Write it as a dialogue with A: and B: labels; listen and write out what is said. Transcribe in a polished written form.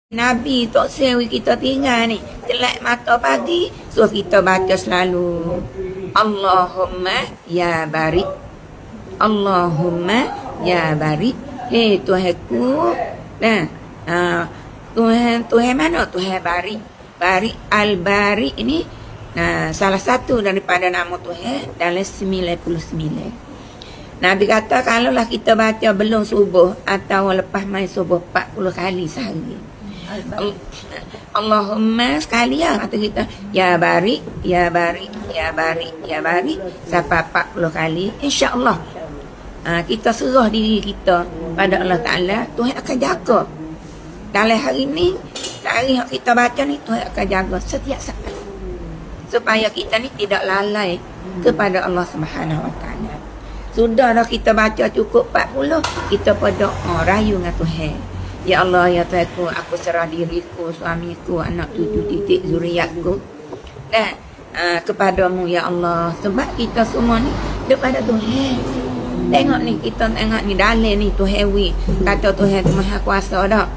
A: Nabi Tok Sewi kita tinggal ni telak mata pagi, so kita baca selalu Allahumma ya barik, Allahumma ya barik. Tuhanku, nah, Tuhan mana? Tuhan barik. Barik al-barik ini salah satu daripada nama Tuhan dalam 99. Nabi kata kalaulah kita baca belum subuh atau lepas main subuh 40 kali sehari, Allahumma sekali atau kita ya barik, ya barik, ya barik, ya barik sampai 40 kali, insya-Allah kita serah diri kita pada Allah Taala, Tuhan akan jaga. Dalam hari ni, hari yang kita baca ni, Tuhan akan jaga setiap saat supaya kita ni tidak lalai kepada Allah Subhanahu Wa Taala. Sudah dah kita baca cukup 40, kita berdoa rayu dengan Tuhan. Ya Allah, ya Tuhanku, aku serah diriku, suamiku, anak cucu titik zuriatku dan kepadamu ya Allah. Sebab kita semua ni daripada Tuhan. Tengok ni, kita tengok ni dalil ni Tuhan kata Tuhan tu Maha Kuasa dah.